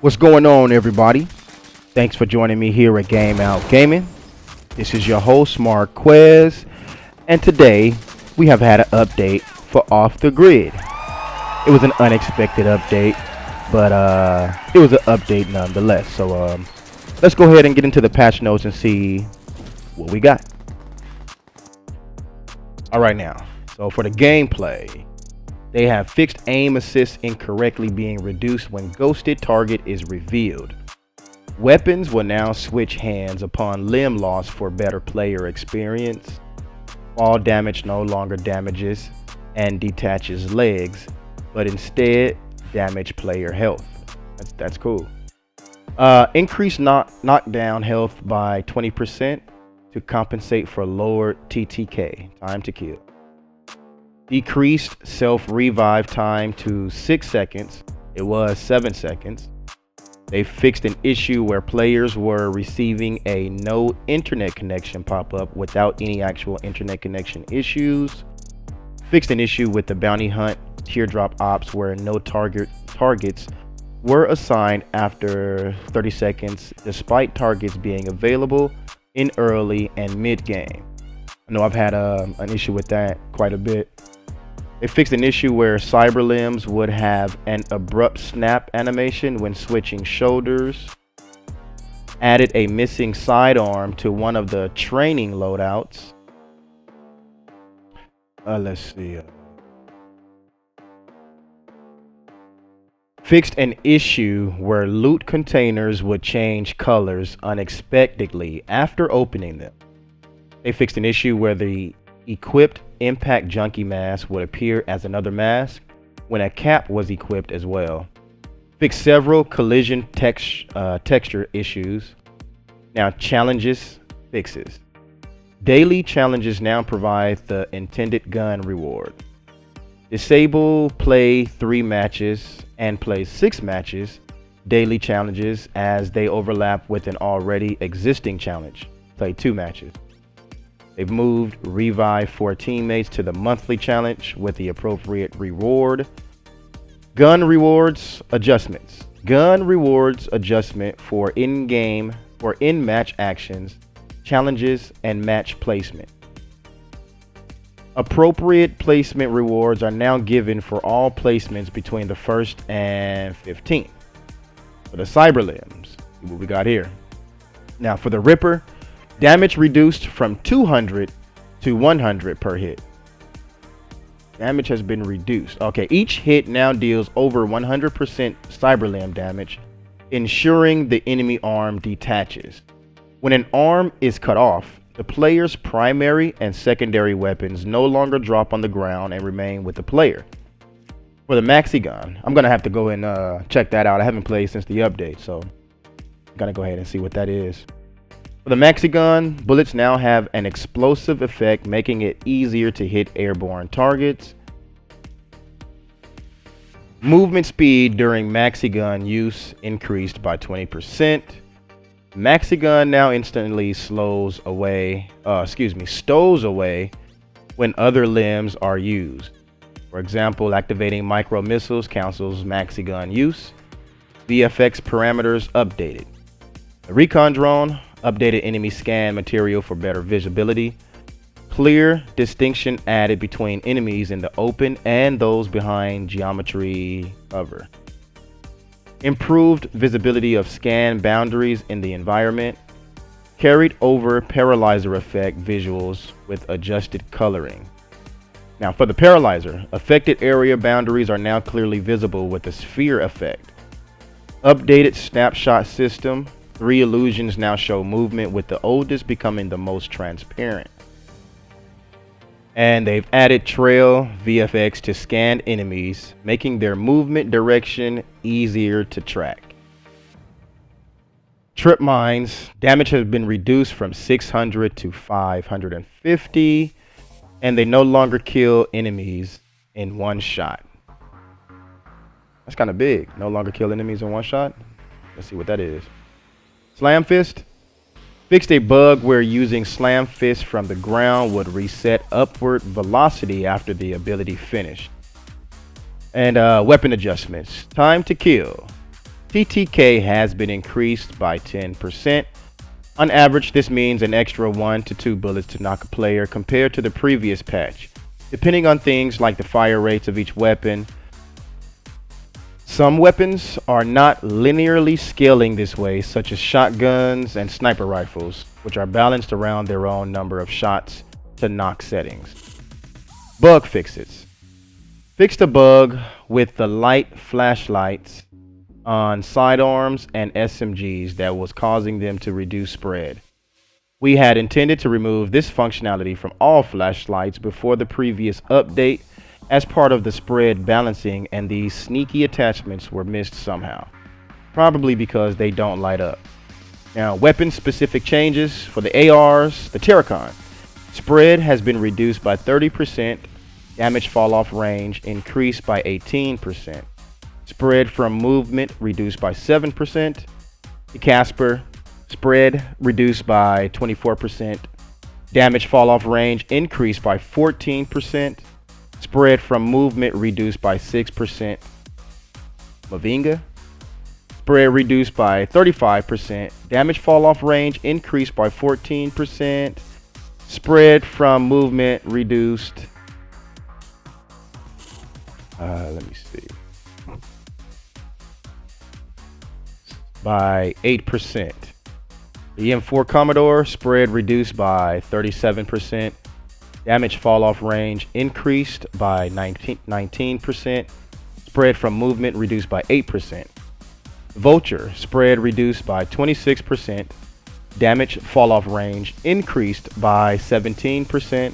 What's going on, everybody? Thanks for joining me here at Game Out Gaming. This is your host, Marquez, and today we have had an update for Off the Grid. It was an unexpected update, but it was an update nonetheless. So let's go ahead and get into the patch notes and see what we got. All right, now, so for the gameplay, they have fixed aim assist incorrectly being reduced when ghosted target is revealed. Weapons will now switch hands upon limb loss for better player experience. Fall damage no longer damages and detaches legs, but instead damage player health. That's cool. Increase knockdown health by 20% to compensate for lowered TTK, time to kill. Decreased self-revive time to 6 seconds. It was 7 seconds. They fixed an issue where players were receiving a no internet connection pop-up without any actual internet connection issues. Fixed an issue with the bounty hunt teardrop ops where no targets were assigned after 30 seconds despite targets being available in early and mid-game. I know I've had an issue with that quite a bit. They fixed an issue where cyber limbs would have an abrupt snap animation when switching shoulders. Added a missing sidearm to one of the training loadouts. Let's see. Fixed an issue where loot containers would change colors unexpectedly after opening them. They fixed an issue where the equipped impact junkie mask would appear as another mask when a cap was equipped as well. Fixed several collision texture issues. Now challenges fixes. Daily challenges now provide the intended gun reward. Disable play 3 matches and play 6 matches daily challenges as they overlap with an already existing challenge. Play 2 matches. They've moved Revive 4 teammates to the monthly challenge with the appropriate reward. Gun rewards adjustments. Gun rewards adjustment for in-game or in-match actions, challenges, and match placement. Appropriate placement rewards are now given for all placements between the 1st and 15th. For the cyber limbs, see what we got here. Now for the Ripper, damage reduced from 200 to 100 per hit. Damage has been reduced. Okay, each hit now deals over 100% cyber limb damage, ensuring the enemy arm detaches. When an arm is cut off, the player's primary and secondary weapons no longer drop on the ground and remain with the player. For the maxi gun, I'm gonna have to go and check that out. I haven't played since the update, so I'm gonna go ahead and see what that is. For the maxi gun, bullets now have an explosive effect, making it easier to hit airborne targets. Movement speed during maxi gun use increased by 20%. Maxi gun now instantly stows away when other limbs are used. For example, activating micro missiles cancels maxi gun use. VFX parameters updated. The recon drone updated enemy scan material for better visibility. Clear distinction added between enemies in the open and those behind geometry cover. Improved visibility of scan boundaries in the environment. Carried over paralyzer effect visuals with adjusted coloring. Now for the paralyzer, affected area boundaries are now clearly visible with the sphere effect. Updated snapshot system. 3 illusions now show movement, with the oldest becoming the most transparent. And they've added trail VFX to scanned enemies, making their movement direction easier to track. Trip mines, damage has been reduced from 600 to 550, and they no longer kill enemies in one shot. That's kind of big. No longer kill enemies in one shot. Let's see what that is. Slam Fist fixed a bug where using Slam Fist from the ground would reset upward velocity after the ability finished. And weapon adjustments. Time to kill. TTK has been increased by 10%. On average, this means an extra 1 to 2 bullets to knock a player compared to the previous patch, depending on things like the fire rates of each weapon. Some weapons are not linearly scaling this way, such as shotguns and sniper rifles, which are balanced around their own number of shots to knock settings. Bug fixes. Fixed a bug with the light flashlights on sidearms and SMGs that was causing them to reduce spread. We had intended to remove this functionality from all flashlights before the previous update as part of the spread balancing, and these sneaky attachments were missed somehow, probably because they don't light up. Now, weapon specific changes for the ARs. The Terracon spread has been reduced by 30%, damage fall off range increased by 18%, spread from movement reduced by 7%. The Casper spread reduced by 24%, damage fall off range increased by 14%, spread from movement reduced by 6%. Mavinga spread reduced by 35%, damage fall off range increased by 14%, spread from movement reduced by 8%. The M4 Commodore spread reduced by 37%, damage fall off range increased by 19%, spread from movement reduced by 8%. Vulture spread reduced by 26%, damage fall off range increased by 17%,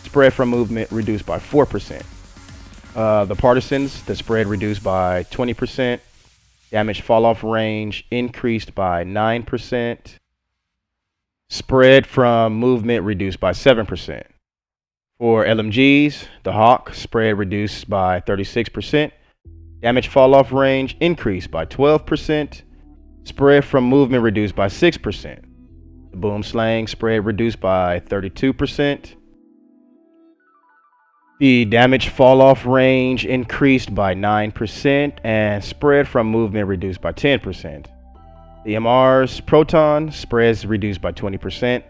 spread from movement reduced by 4%. The Partisans, the spread reduced by 20%, damage fall off range increased by 9%, spread from movement reduced by 7%. For LMGs, the Hawk spread reduced by 36%, damage fall off range increased by 12%, spread from movement reduced by 6%. The Boomslang spread reduced by 32%. The damage fall off range increased by 9%, and spread from movement reduced by 10%. The MR's Proton spreads reduced by 20%.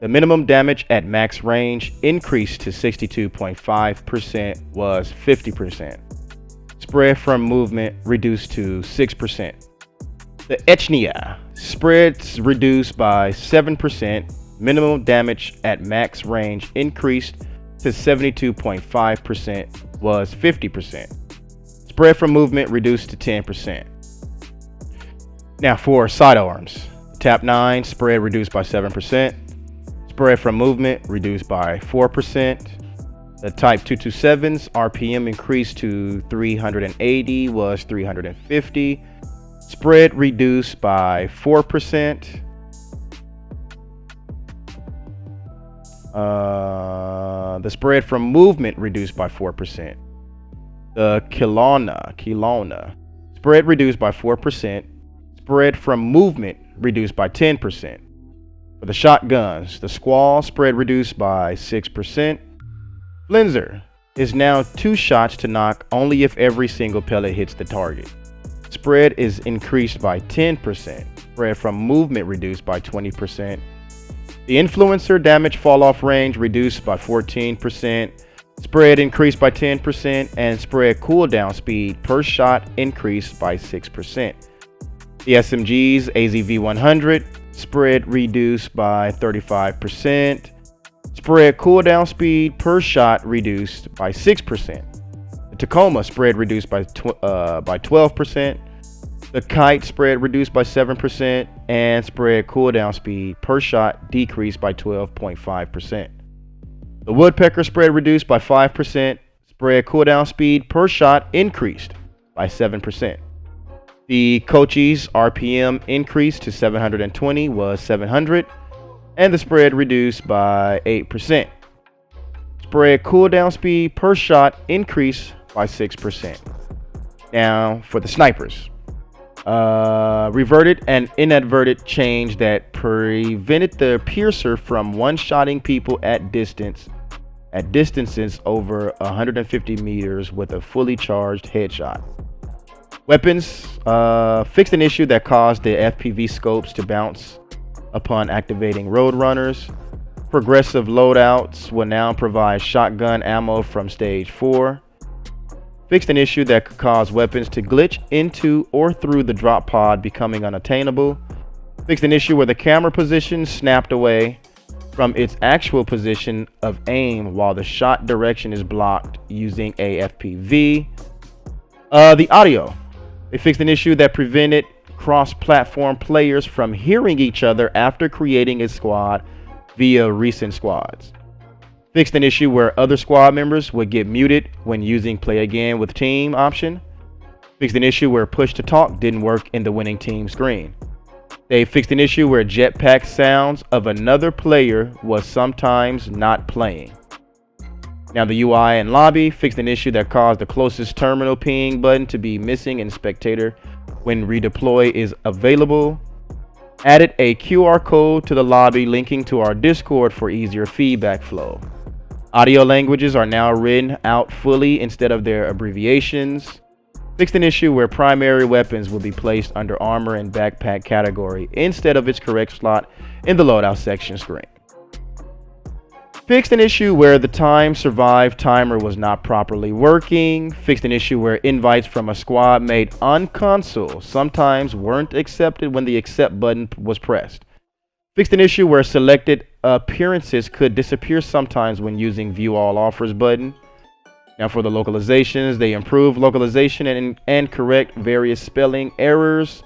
The minimum damage at max range increased to 62.5% was 50%. Spread from movement reduced to 6%. The Echnia spreads reduced by 7%. Minimum damage at max range increased to 72.5% was 50%. Spread from movement reduced to 10%. Now for sidearms, Tap 9 spread reduced by 7%. Spread from movement reduced by 4%. The Type 227's RPM increased to 380 was 350. Spread reduced by 4%. The spread from movement reduced by 4%. The Kelowna spread reduced by 4%. Spread from movement reduced by 10%. For the shotguns, the Squall spread reduced by 6%. Flinzer is now 2 shots to knock only if every single pellet hits the target. Spread is increased by 10%. Spread from movement reduced by 20%. The Influencer damage fall off range reduced by 14%. Spread increased by 10%, and spread cooldown speed per shot increased by 6%. The SMG's AZV-100 spread reduced by 35%. Spread cooldown speed per shot reduced by 6%. The Tacoma spread reduced by 12%. The Kite spread reduced by 7%, and spread cooldown speed per shot decreased by 12.5%. The Woodpecker spread reduced by 5%. Spread cooldown speed per shot increased by 7%. The Kochi's RPM increased to 720 was 700, and the spread reduced by 8%. Spread cooldown speed per shot increased by 6%. Now for the snipers. Reverted an inadvertent change that prevented the piercer from one-shotting people at distances over 150 meters with a fully charged headshot. Weapons fixed an issue that caused the FPV scopes to bounce upon activating Roadrunners. Progressive loadouts will now provide shotgun ammo from stage 4. Fixed an issue that could cause weapons to glitch into or through the drop pod, becoming unattainable. Fixed an issue where the camera position snapped away from its actual position of aim while the shot direction is blocked using a FPV. The audio. They fixed an issue that prevented cross-platform players from hearing each other after creating a squad via recent squads. Fixed an issue where other squad members would get muted when using play again with team option. Fixed an issue where push to talk didn't work in the winning team screen. They fixed an issue where jetpack sounds of another player was sometimes not playing. Now the UI and lobby fixed an issue that caused the closest terminal ping button to be missing in spectator when redeploy is available. Added a QR code to the lobby linking to our Discord for easier feedback flow. Audio languages are now written out fully instead of their abbreviations. Fixed an issue where primary weapons will be placed under armor and backpack category instead of its correct slot in the loadout section screen. Fixed an issue where the time survived timer was not properly working. Fixed an issue where invites from a squad made on console sometimes weren't accepted when the accept button was pressed. Fixed an issue where selected appearances could disappear sometimes when using view all offers button. Now for the localizations, they improved localization and correct various spelling errors.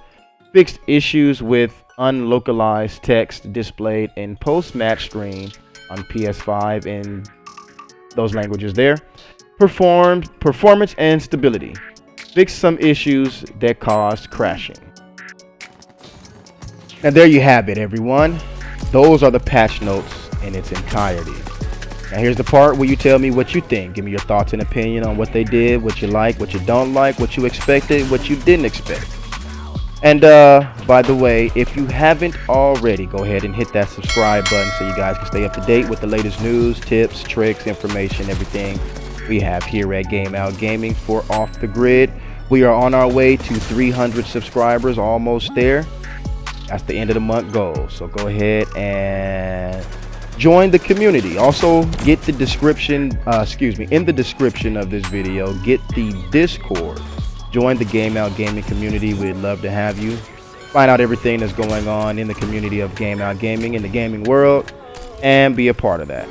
Fixed issues with unlocalized text displayed in post-match screen on PS5 in those languages there. Performance and stability. Fixed some issues that caused crashing. And there you have it, everyone. Those are the patch notes in its entirety. Now here's the part where you tell me what you think. Give me your thoughts and opinion on what they did, what you like, what you don't like, what you expected, what you didn't expect. And by the way, if you haven't already, go ahead and hit that subscribe button so you guys can stay up to date with the latest news, tips, tricks, information, everything we have here at GameOut Gaming for Off the Grid. We are on our way to 300 subscribers, almost there. That's the end of the month goal. So go ahead and join the community. Also, get the description, in the description of this video, get the Discord. Join the GameOut Gaming community. We'd love to have you. Find out everything that's going on in the community of GameOut Gaming, in the gaming world, and be a part of that.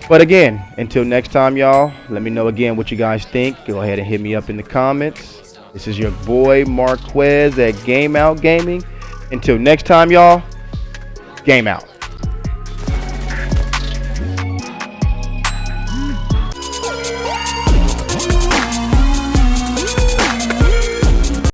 But again, until next time, y'all, let me know again what you guys think. Go ahead and hit me up in the comments. This is your boy Marquez at GameOut Gaming. Until next time, y'all, game out.